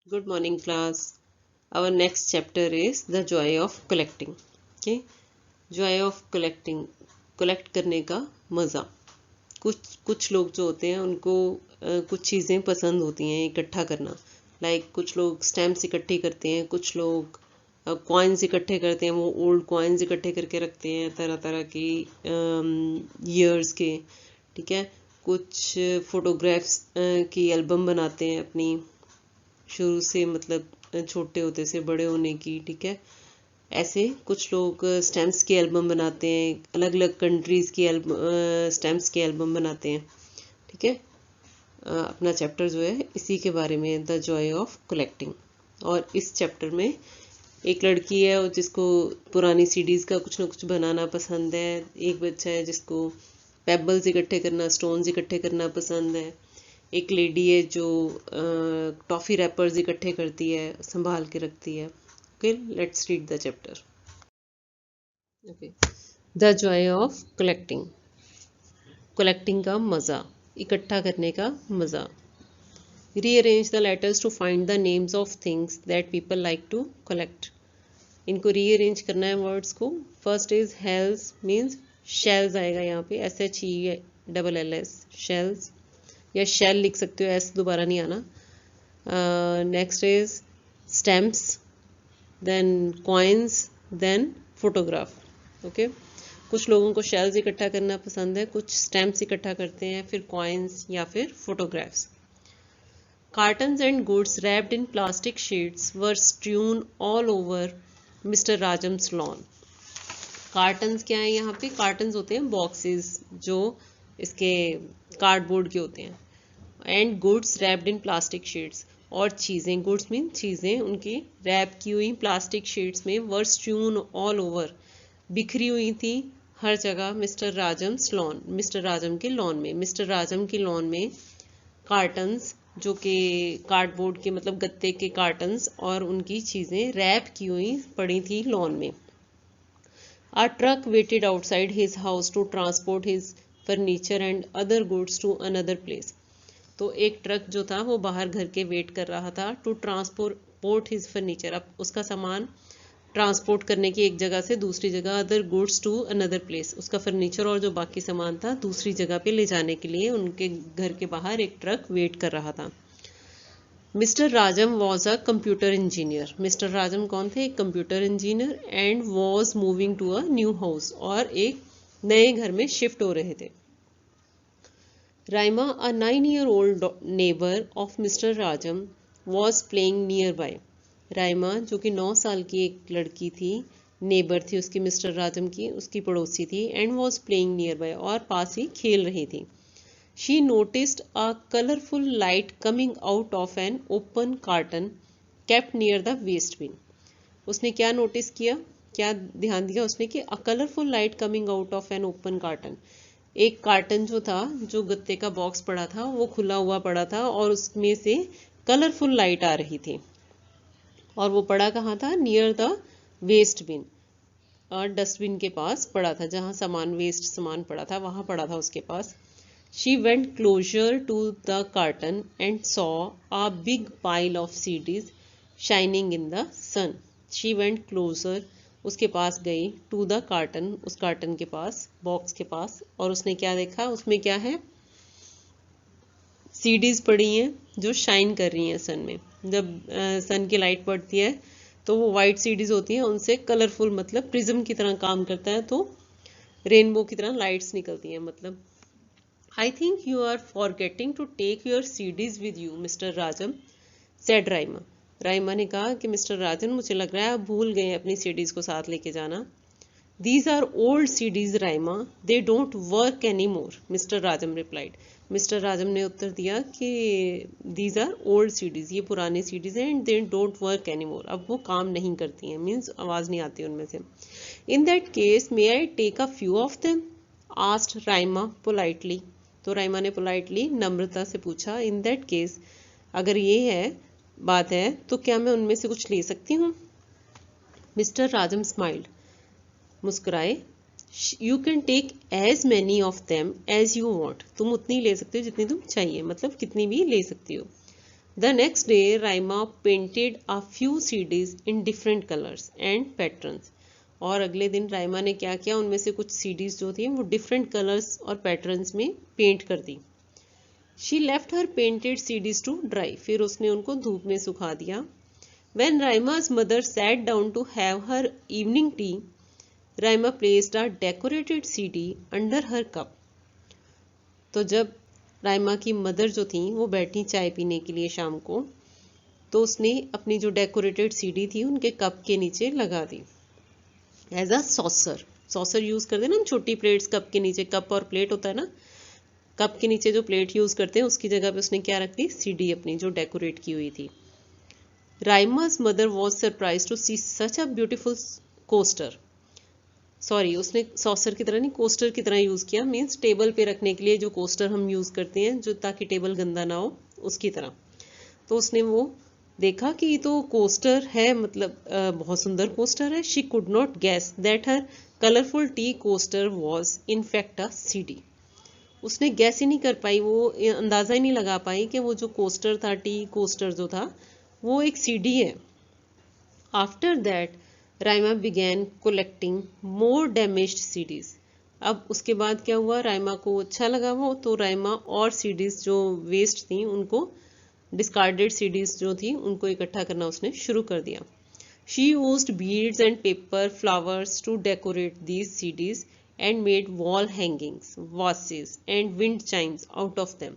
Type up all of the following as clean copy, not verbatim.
Good morning, class. Our next chapter is the joy of collecting. Okay, joy of collecting. Collect करने का मज़ा. कुछ लोग जो होते हैं उनको कुछ चीज़ें पसंद होती हैं इकट्ठा करना. कुछ लोग स्टैम्प्स इकट्ठी करते हैं, कुछ लोग कॉइन्स इकट्ठे करते हैं, वो ओल्ड कॉइन्स इकट्ठे करके रखते हैं तरह तरह की ईयर्स के. ठीक है, कुछ फोटोग्राफ्स की एल्बम बनाते हैं अपनी शुरू से, मतलब छोटे होते से बड़े होने की. ठीक है, ऐसे कुछ लोग स्टैम्प्स की एल्बम बनाते हैं, अलग अलग कंट्रीज़ की स्टैम्प्स की एल्बम बनाते हैं. ठीक है, अपना चैप्टर जो है इसी के बारे में, द जॉय ऑफ कलेक्टिंग. और इस चैप्टर में एक लड़की है और जिसको पुरानी सीडीज़ का कुछ ना कुछ बनाना पसंद है. एक बच्चा है जिसको पेबल्स इकट्ठे करना, स्टोन्स इकट्ठे करना पसंद है. एक लेडी है जो टॉफ़ी रैपर्स इकट्ठे करती है, संभाल के रखती है. Okay, let's read the chapter. Okay, the joy of collecting. Collecting का मज़ा, इकट्ठा करने का मज़ा. Rearrange the letters to find the names of things that people like to collect. इनको रीअरेंज करना है वर्ड्स को. First is hells, means shells आएगा यहाँ पे, SHELLS, शेल्स, या शेल लिख सकते हो, एस दोबारा नहीं आना. Next is stamps, then coins, then photograph. Okay, कुछ लोगों को शेल्स इकट्ठा करना पसंद है, कुछ स्टैम्प्स इकट्ठा करते हैं, फिर कॉइन्स या फिर photographs. Cartons and goods wrapped in plastic sheets were strewn all over Mr. Rajam's lawn. Cottons क्या है यहाँ पे? कार्टन्स होते हैं बॉक्सेस जो इसके कार्डबोर्ड के होते हैं. And goods wrapped in plastic sheets, और चीज़ें, गुड्स मीन चीज़ें, उनकी रैप की हुई प्लास्टिक शीट्स में, वर स्ट्यून ऑल ओवर, बिखरी हुई थी हर जगह, मिस्टर राजम्स लॉन, मिस्टर राजम के लॉन में. मिस्टर राजम के लॉन में कार्टन्स, जो कि कार्डबोर्ड के, मतलब गत्ते के कार्टन्स, और उनकी चीज़ें रैप की हुई पड़ी थी लॉन में. A truck waited outside his house to transport his furniture and other goods to another place. तो एक ट्रक जो था वो बाहर घर के वेट कर रहा था, टू ट्रांसपोर्ट हिज फर्नीचर, अब उसका सामान ट्रांसपोर्ट करने की एक जगह से दूसरी जगह, other goods to another place, उसका फर्नीचर और जो बाकी सामान था दूसरी जगह पे ले जाने के लिए उनके घर के बाहर एक ट्रक वेट कर रहा था. Mister Rajam was a computer engineer. Mister Rajam कौन थे? एक computer engineer. And was moving to a new house, और एक नए घर में शिफ्ट हो रहे थे. Raima, a 9-year-old neighbour of mister Rajam, was playing nearby. Raima, जो कि 9 साल की एक लड़की थी, नेबर थी उसकी, मिस्टर राजम की, उसकी पड़ोसी थी. And was playing near by, और पास ही खेल रही थी. She noticed a colorful light coming out of an open carton kept near the waste bin. उसने क्या नोटिस किया, क्या ध्यान दिया उसने कि a colorful light coming out of an open carton, एक कार्टन जो था, जो गत्ते का बॉक्स पड़ा था, वो खुला हुआ पड़ा था और उसमें से कलरफुल लाइट आ रही थी. और वो पड़ा कहाँ था? नियर द वेस्ट बिन, और डस्टबिन के पास पड़ा था, जहाँ सामान, वेस्ट सामान पड़ा था वहाँ पड़ा था उसके पास. She went closer to the curtain and saw a big pile of CDs shining in the sun. She went closer, उसके पास गई, to the curtain, उस कर्टन के पास, बॉक्स के पास, और उसने क्या देखा? उसमें क्या है? CDs पड़ी हैं जो शाइन कर रही हैं सन में. जब सन की लाइट पड़ती है तो वो वाइट CDs होती हैं, उनसे कलरफुल, मतलब प्रिज्म की तरह काम करता है, तो रेनबो की तरह लाइट्स निकलती हैं. मतलब I think you are forgetting to take your CDs with you, Mr. Rajam, said Raima. Raima ने कहा कि मिस्टर राजन, मुझे लग रहा है आप भूल गए अपनी CDs को साथ लेके जाना. These are old CDs, Raima. They don't work anymore, Mr. Rajam replied. Mister राजम ने उत्तर दिया कि these are old CDs, ये पुरानी CDs हैं, and they don't work anymore. अब वो काम नहीं करती हैं, मीन्स आवाज़ नहीं आती उनमें से. In that case, may I take a few of them? asked Raima politely. तो राइमा ने पोलाइटली, नम्रता से पूछा. इन दैट केस, अगर ये है बात है, तो क्या मैं उनमें से कुछ ले सकती हूँ? मिस्टर राजम स्माइल्ड, मुस्कुराए. You can take as many of them as you want. तुम उतनी ले सकते हो जितनी तुम चाहिए, मतलब कितनी भी ले सकती हो. The next day Raima painted a few CDs in different colours and patterns. और अगले दिन राइमा ने क्या किया, उनमें से कुछ सीडीज जो थी वो डिफरेंट कलर्स और पैटर्न्स में पेंट कर दी। She left her painted CDs to dry, फिर उसने उनको धूप में सुखा दिया। When Raima's mother sat down to have her evening tea, Raima placed a decorated CD under her cup. तो जब राइमा की मदर जो थी वो बैठी चाय पीने के लिए शाम को, तो उसने अपनी जो डेकोरेटेड सीडी थी उनके कप के नीचे लगा दी as a saucer. Saucer use करते हैं ना हम, छोटी प्लेट्स कप के नीचे, कप और प्लेट होता है ना, कप के नीचे जो प्लेट यूज करते हैं उसकी जगह पे उसने क्या रख दी, सीडी अपनी जो डेकोरेट की हुई थी। Raima's mother was surprised to see such a beautiful coaster. Sorry, उसने सॉसर की तरह नहीं, कोस्टर की तरह यूज किया, मीन्स टेबल पे रखने के लिए जो कोस्टर हम यूज करते हैं जो ताकि टेबल गंदा ना हो, उसकी तरह। तो उसने वो देखा कि ये तो कोस्टर है, मतलब बहुत सुंदर कोस्टर है। She could not guess that her colourful tea coaster was in fact a CD. उसने गैस ही नहीं कर पाई, वो अंदाजा ही नहीं लगा पाई कि वो जो कोस्टर था, टी कोस्टर जो था, वो एक सीडी है। After that Raima began collecting more damaged CDs. अब उसके बाद क्या हुआ, राइमा को अच्छा लगा वो, तो राइमा और सीडीज जो वेस्ट थी उनको, डिस्कार्डेड सीडीज जो थी उनको इकट्ठा करना उसने शुरू कर दिया। She used beads and paper flowers to decorate these CDs and made wall hangings, vases and wind chimes out of them.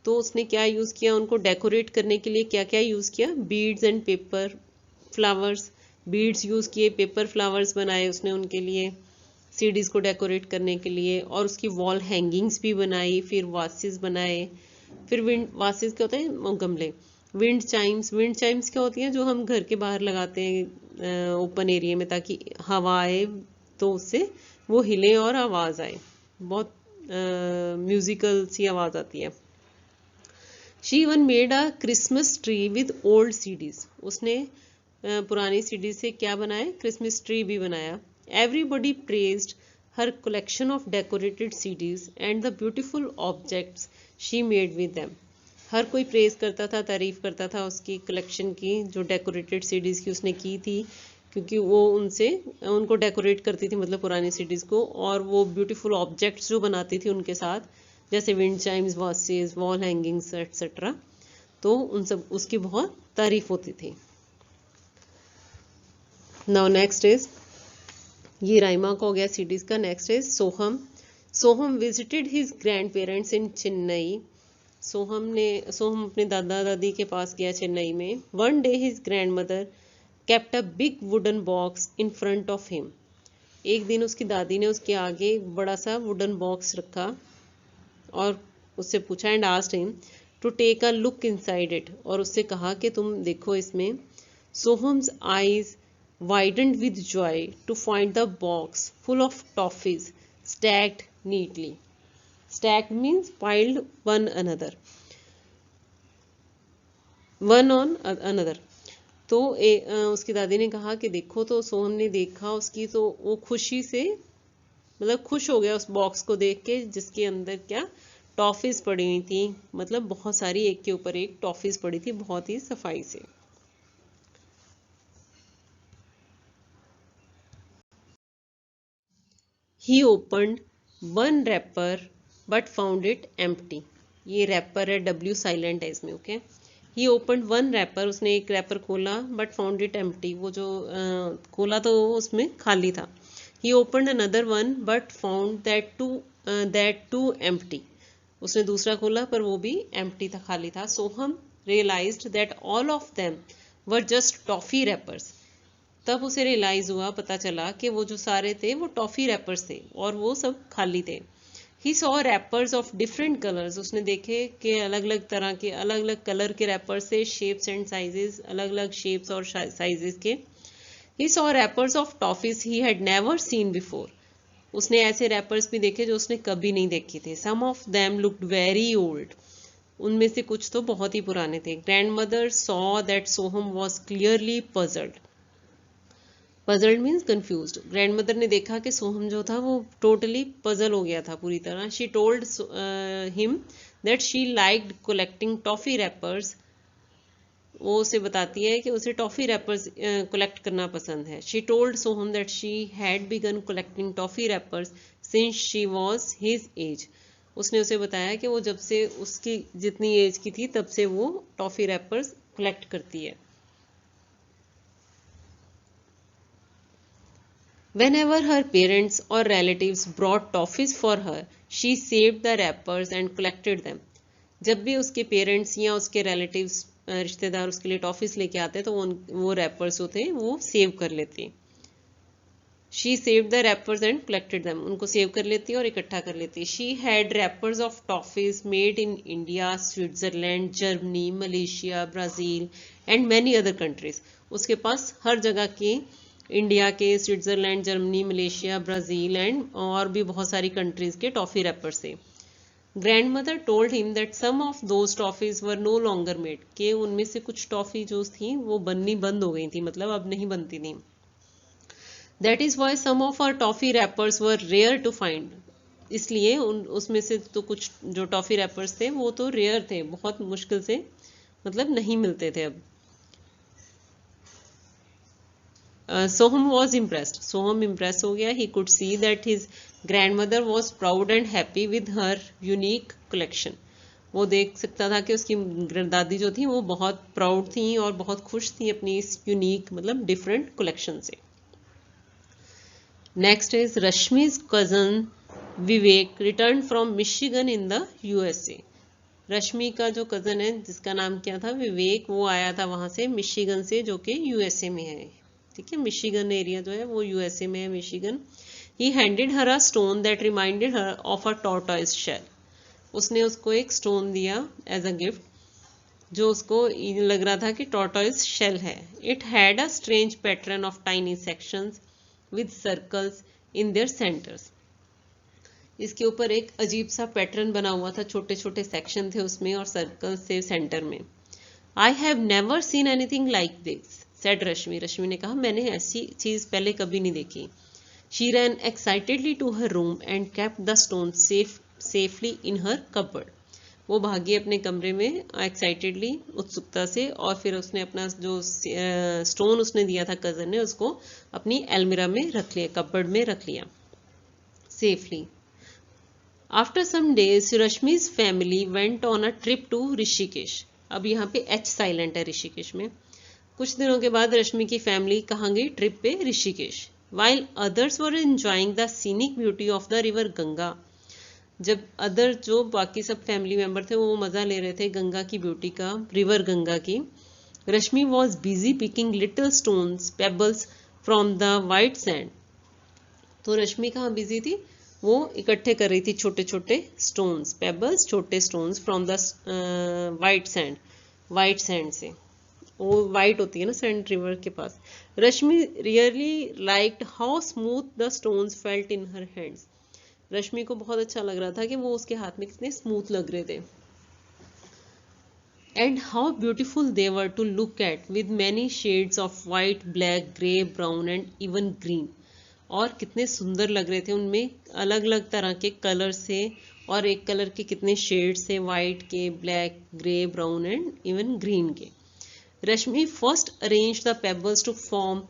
तो उसने क्या यूज किया, उनको डेकोरेट करने के लिए क्या क्या यूज किया, beads and paper flowers, beads use किए, पेपर फ्लावर्स बनाए उसने उनके लिए, सीडीज को डेकोरेट करने के लिए, और उसकी वॉल हैंगिंग्स भी बनाई, फिर वासेस बनाए, फिर विंड, वासेस क्या होता है, गमले, विंड चाइम्स, विंड चाइम्स क्या होती हैं, जो हम घर के बाहर लगाते हैं ओपन एरिया में, ताकि हवा आए तो उससे वो हिले और आवाज आए, बहुत म्यूजिकल सी आवाज आती है। She even made a Christmas tree with old CDs. उसने पुरानी सीडी से क्या बनाया, क्रिसमस ट्री भी बनाया। Everybody praised her collection of decorated CDs and the beautiful objects she made with them. हर कोई प्रेज करता था, तारीफ करता था उसकी कलेक्शन की, जो डेकोरेटेड सीडीज की उसने की थी, क्योंकि वो उनसे उनको डेकोरेट करती थी, मतलब पुरानी सीडीज को, और वो ब्यूटीफुल ऑब्जेक्ट्स जो बनाती थी उनके साथ, जैसे wind Chimes, vases, wall hangings etcetera, तो उन सब उसकी बहुत तारीफ होती थी। नाउ नेक्स्ट इज, ये राइमा का हो गया सीडीज का। Next is Soham. Soham visited his grandparents in Chennai. Soham अपने दादा दादी के पास गया चेन्नई में। One day his grandmother kept a big wooden box in front of him. एक दिन उसकी दादी ने उसके आगे एक बड़ा सा वुडन बॉक्स रखा और उससे पूछा, and asked him to take a look inside it, और उससे कहा कि तुम देखो इसमें। Soham's eyes widened with joy to find the box full of toffees stacked neatly. Stacked means piled one on another. तो उसकी दादी ने कहा कि देखो, तो सोहम ने देखा उसकी, तो वो खुशी से, मतलब खुश हो गया उस बॉक्स को देख के, जिसके अंदर क्या, टॉफीज पड़ी हुई थी, मतलब बहुत सारी, एक के ऊपर एक टॉफीज पड़ी थी, बहुत ही सफाई से। He opened one wrapper but found it empty. ये रैपर है, W साइलेंट है इसमें, okay. He opened one wrapper, उसने एक रैपर खोला, but found it empty, वो जो खोला तो उसमें खाली था। He opened another one but found that too empty. उसने दूसरा खोला पर वो भी empty था, खाली था। Soham realized that all of them were just toffee wrappers. तब उसे रियलाइज हुआ, पता चला कि वो जो सारे थे वो टॉफी रैपर्स थे और वो सब खाली थे। He saw rappers of different colours. उसने देखे कि अलग अलग तरह के, अलग अलग कलर के रैपर्स थे, शेप्स एंड साइजेस, अलग अलग शेप्स और साइजेस के। He saw rappers of toffees he had never seen before. उसने ऐसे रैपर्स भी देखे जो उसने कभी नहीं देखे थे। Some of them looked very old. उनमें से कुछ तो बहुत ही पुराने थे। Grandmother saw that Soham was clearly puzzled. Puzzled means confused. Grandmother ने देखा कि सोहम जो था वो टोटली पजल हो गया था पूरी तरह। She told him that she liked collecting toffee rappers, वो उसे बताती है कि उसे टॉफी रैपर्स कलेक्ट करना पसंद है. She told Soham that she had begun collecting toffee rappers since she was his age. उसने उसे बताया कि वो जब से उसकी जितनी एज की थी तब से वो टॉफी रैपर्स कलेक्ट करती है. Whenever her parents or relatives brought toffees for her, she saved the wrappers and collected them. जब भी उसके पेरेंट्स या उसके रिलेटिव्स रिश्तेदार उसके लिए टॉफीज लेके आते तो वो रैपर्स होते हैं वो सेव कर लेती. She saved the wrappers and collected them, उनको सेव कर लेती और इकट्ठा कर लेती. She had wrappers of toffees made in India, Switzerland, Germany, Malaysia, Brazil and many other countries. उसके पास हर जगह के, इंडिया के, Switzerland, Germany, Malaysia, Brazil and और भी बहुत सारी कंट्रीज के टॉफी रैपर्स थे. Grandmother told him that some of those toffees were no longer made, के उनमें से कुछ टॉफी जो थी वो बननी बंद हो गई थी, मतलब अब नहीं बनती थी. That is why some of our toffee wrappers were rare to find, इसलिए उसमें से तो कुछ जो टॉफी रैपर्स थे वो तो रेयर थे, बहुत मुश्किल से, मतलब नहीं मिलते थे अब. Soham was impressed. Soham impressed हो गया. He could see that his grandmother was proud and happy with her unique collection. वो देख सकता था कि उसकी दादी जो थी वो बहुत प्राउड थी और बहुत खुश थी अपनी इस यूनिक, मतलब डिफरेंट कलेक्शन से. Next is Rashmi's cousin Vivek return from Michigan in the USA. Rashmi का जो कजन है जिसका नाम क्या था, विवेक, वो आया था वहां से, मिशिगन से, जो कि USA में है. ठीक है, मिशिगन एरिया जो है वो USA में है, Michigan. He handed her a stone that reminded her of a tortoise shell. उसने उसको एक स्टोन दिया एज अ गिफ्ट जो उसको लग रहा था कि टॉर्टॉइस शेल है. It had a strange pattern of tiny sections with circles in their centres. इसके ऊपर एक अजीब सा पैटर्न बना हुआ था, छोटे छोटे सेक्शन थे उसमें और सर्कल्स थे सेंटर में. I have never seen anything like this, said Rashmi. Rashmi ने कहा मैंने ऐसी चीज पहले कभी नहीं देखी. She ran excitedly to her room and kept the stone safely in her cupboard. वो भागी अपने कमरे में एक्साइटेडली, उत्सुकता से, और फिर उसने अपना जो स्टोन उसने दिया था कजन ने उसको अपनी अलमीरा में रख लिया, कपबोर्ड में रख लिया safely. After some days Rashmi's family went on a trip to Rishikesh. अब यहाँ पे एच साइलेंट है ऋषिकेश में. कुछ दिनों के बाद रश्मि की फैमिली कहाँ गई, ट्रिप पे, Rishikesh. While others were enjoying the scenic beauty of the river Ganga. जब अदर जो बाकी सब फैमिली मेंबर थे वो मजा ले रहे थे गंगा की ब्यूटी का, रिवर गंगा की, Rashmi was busy picking little stones pebbles from the white sand. तो रश्मि कहाँ बिजी थी, वो इकट्ठे कर रही थी छोटे छोटे स्टोन्स, पेबल्स, छोटे stones, from the white sand, white sand से, वो वाइट होती है ना सैंड रिवर के पास. Rashmi really liked how smooth the stones felt in her hands. Rashmi को बहुत अच्छा लग रहा था कि वो उसके हाथ में कितने स्मूथ लग रहे थे. And how beautiful they were to look at with many shades of white, black, grey, brown and even green. और कितने सुंदर लग रहे थे, उनमें अलग अलग तरह के कलर से, और एक कलर के कितने शेड्स थे, वाइट के, black, grey, brown and even green के. Rashmi first arrange the pebbles to form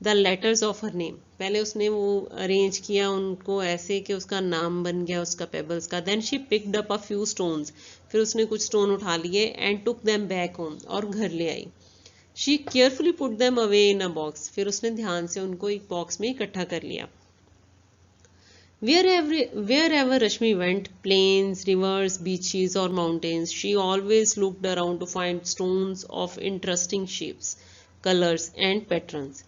the letters of her name. पहले उसने वो अरेंज किया उनको ऐसे कि उसका नाम बन गया उसका पेबल्स का. Then she picked up a few stones. फिर उसने कुछ स्टोन उठा लिए and took them back home, और घर ले आई. She carefully put them away in a box. फिर उसने ध्यान से उनको एक बॉक्स में इकट्ठा कर लिया. Wherever Rashmi went, plains, rivers, beaches or mountains, she always looked around to find stones of interesting shapes, colors and patterns.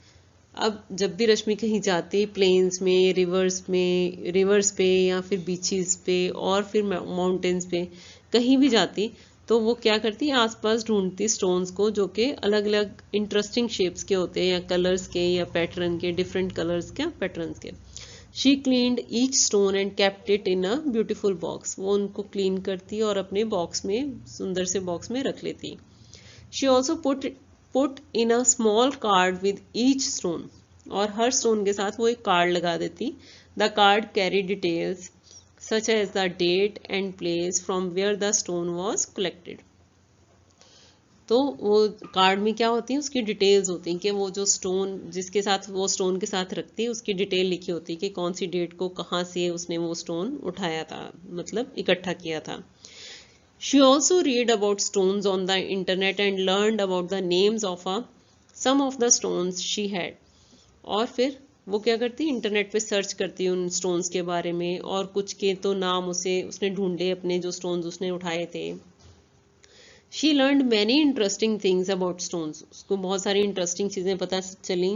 अब जब भी रश्मि कहीं जाती, प्लेन्स में, रिवर्स पे या फिर बीचेस पे और फिर माउंटेन्स पे कहीं भी जाती तो वो क्या करती, आसपास ढूंढती स्टोन्स को जो कि अलग अलग इंटरेस्टिंग शेप्स के होते हैं, या कलर्स के, या पैटर्न के, डिफरेंट कलर्स के, पैटर्न्स के. She cleaned each stone and kept it in a beautiful box. वो उनको क्लीन करती और अपने बॉक्स में, सुंदर से बॉक्स में रख लेती. She also put in a small card with each stone. और हर स्टोन के साथ वो एक कार्ड लगा देती. The card carry details such as the date and place from where the stone was collected. तो वो कार्ड में क्या होती है, उसकी डिटेल्स होती हैं कि वो जो स्टोन जिसके साथ वो स्टोन के साथ रखती है उसकी डिटेल लिखी होती है कि कौन सी डेट को कहाँ से उसने वो स्टोन उठाया था, मतलब इकट्ठा किया था. She also read about stones on the internet and learned about the names of some of the stones she had. और फिर वो क्या करती, इंटरनेट पे सर्च करती उन स्टोन्स के बारे में, और कुछ के तो नाम उसने ढूंढे अपने जो स्टोन्स उसने उठाए थे. She learned many interesting things about stones. उसको बहुत सारी इंटरेस्टिंग चीज़ें पता चली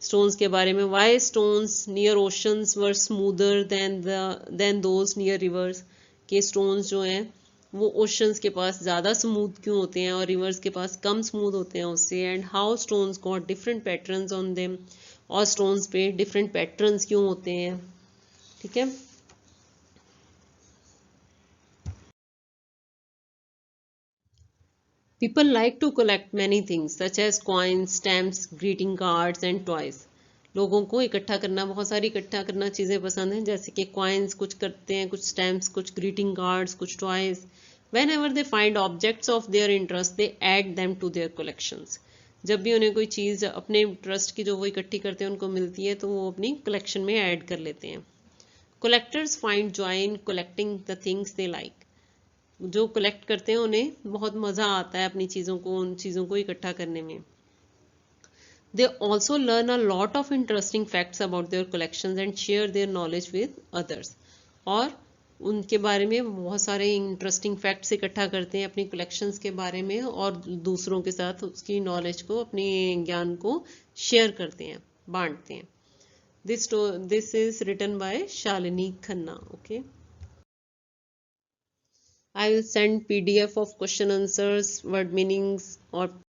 स्टोन्स के बारे में. Why stones near oceans were smoother than those near rivers. के स्टोन्स जो हैं वो ओशंस के पास ज़्यादा स्मूथ क्यों होते हैं और रिवर्स के पास कम स्मूथ होते हैं उससे. And how stones got different patterns on them. और स्टोन्स पे डिफरेंट पैटर्न्स क्यों होते हैं. ठीक है. People like to collect many things such as coins, stamps, greeting cards and toys. लोगों को इकट्ठा करना, बहुत सारी इकट्ठा करना चीज़ें पसंद हैं, जैसे कि कॉइन्स कुछ करते हैं, कुछ स्टैम्प्स, कुछ ग्रीटिंग कार्ड्स, कुछ toys. Whenever they find objects of their interest, they add them to their collections. जब भी उन्हें कोई चीज़ अपने इंटरेस्ट की जो वो इकट्ठी करते हैं उनको मिलती है तो वो अपनी कलेक्शन में ऐड कर लेते हैं. Collectors find joy in collecting the things they like. जो कलेक्ट करते हैं उन्हें बहुत मज़ा आता है अपनी चीज़ों को, उन चीज़ों को इकट्ठा करने में. They also learn a lot of interesting facts about their collections and share their knowledge with others. और उनके बारे में बहुत सारे इंटरेस्टिंग फैक्ट्स इकट्ठा करते हैं अपनी कलेक्शंस के बारे में, और दूसरों के साथ उसकी नॉलेज को, अपने ज्ञान को शेयर करते हैं, बांटते हैं. This is written by Shalini Khanna. Okay. I will send PDF of question answers, word meanings, or